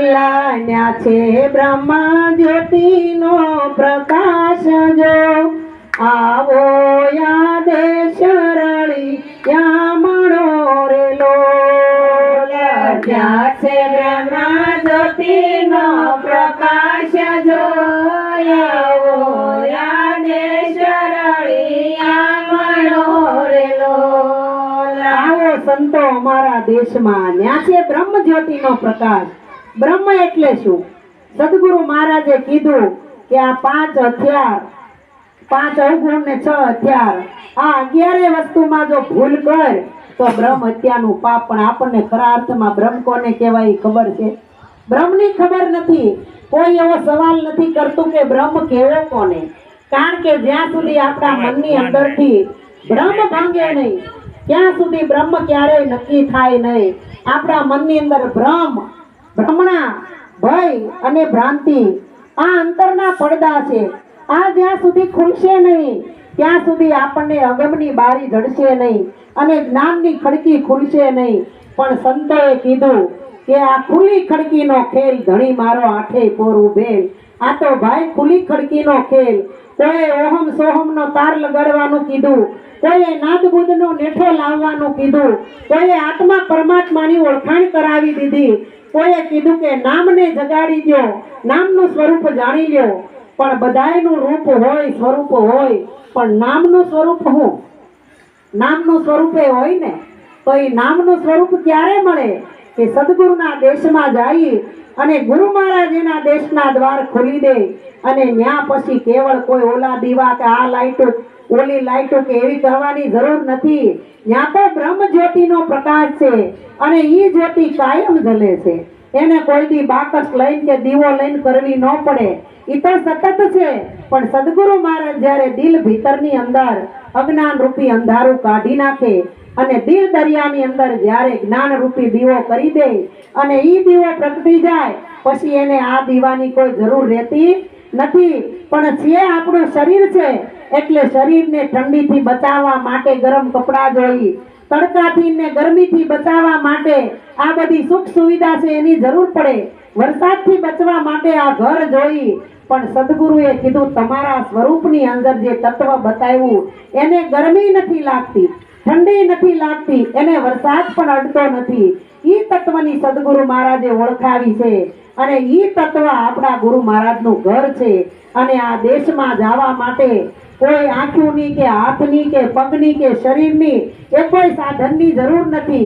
લાન્યા છે બ્રહ્મા જ્યોતિનો પ્રકાશ જો આવો યા દેશ રળી યા મણો રેલો લાન્યા છે બ્રહ્મા જ્યોતિનો પ્રકાશ જો આવો યા દેશ રળી યા મણો રેલો આવો સંતો અમારા દેશમાં ન્યા છે બ્રહ્મ જ્યોતિનો પ્રકાશ। બ્રહ્મ એટલે શું? સદગુરુ મહારાજે કીધું કે આ 5 હથિયાર, 5 અવગુણ ને 6 હથિયાર, આ 11 વસ્તુમાં જો ભૂલ કર તો બ્રહ્મ હત્યાનું પાપ। પણ આપણને ખરા અર્થમાં બ્રહ્મ કોને કહેવાય એ ખબર છે? બ્રહ્મની ખબર નથી। કોઈ એવો સવાલ નથી કરતું કે બ્રહ્મ કેવો કોને, કારણ કે જ્યાં સુધી આપણા મનની અંદરથી બ્રહ્મ ભાંગે નહીં ત્યાં સુધી બ્રહ્મ ક્યારેય નક્કી થાય નહીં। આપણા મનની અંદર ભ્રમણા, ભય અને ભ્રાંતિ આ અંતરના પડદા છે। આ જ્યાં સુધી ખુલશે નહીં ત્યાં સુધી આપણને અગમની બારી જડશે નહીં અને જ્ઞાનની ખડકી ખુલશે નહીં। પણ સંતોએ કીધું કે આ ખુલ્લી ખડકીનો ખેલ ધણી મારો આઠે પોર ઉભેલ। આ તો ભાઈ ખુલ્લી ખડકીનો ખેલ। કોઈ ઓહમ સોહમનો તાર લગાડવાનું કીધું, કોઈએ નાદબુદનો નેઠો લાવવાનું કીધું, કોઈએ આત્મા પરમાત્માની ઓળખાણ કરાવી દીધી, કોઈએ કીધું કે નામને જગાડી દો, નામનું સ્વરૂપ જાણી લ્યો। પણ બધાયનું રૂપ હોય, સ્વરૂપ હોય, પણ નામનું સ્વરૂપ શું? નામનું સ્વરૂપે હોય ને તો એ નામનું સ્વરૂપ ક્યારે મળે? કે સદગુરુના દેશમાં જઈ અને ગુરુ મહારાજના દેશના દ્વાર ખોલી દે અને ન્યા પછી કેવળ કોઈ ઓલા દીવા કે આ લાઈટો ઓલી લાઈટો કે એવી કરવાની જરૂર નથી। ન્યા તો બ્રહ્મ જ્યોતિનો પ્રકાશ છે અને ઈ જ્યોતિ કાયમ જલે છે। એને કોઈ દી બાકસ લઈને કે દીવો લઈને કરવી ન પડે, ઈ તો સતત છે। પણ સદગુરુ મહારાજ જ્યારે દિલ ભીતરની અંદર અજ્ઞાન રૂપી અંધારું કાઢી નાખે અને દિલ દરિયાની અંદર જ્યારે જ્ઞાન રૂપી દીવો કરી દે અને ઈ દીવો પ્રગટી જાય પછી એને આ દીવાની કોઈ જરૂર રહેતી નથી। પણ જે આપણું શરીર છે એટલે શરીરને ઠંડીથી બચાવવા માટે ગરમ કપડાં જોઈએ, તડકાથી ને ગરમીથી બચાવવા માટે આ બધી સુખ સુવિધા છે એની જરૂર પડે, વરસાદથી બચવા માટે આ ઘર જોઈ। પણ સદગુરુએ કીધું તમારા સ્વરૂપની અંદર જે તત્વ બતાવ્યું એને ગરમી નથી લાગતી, ઠંડી નથી લાગતી, એને વરસાદ પણ અડતો નથી। ઈ તત્વની સદગુરુ મહારાજે ઓળખાવી છે અને ઈ તત્વ આપણા ગુરુ મહારાજનું ઘર છે। અને આ દેશમાં જવા માટે કોઈ આંખોની કે હાથની કે પગની કે શરીરની એ કોઈ સાધનની જરૂર નથી।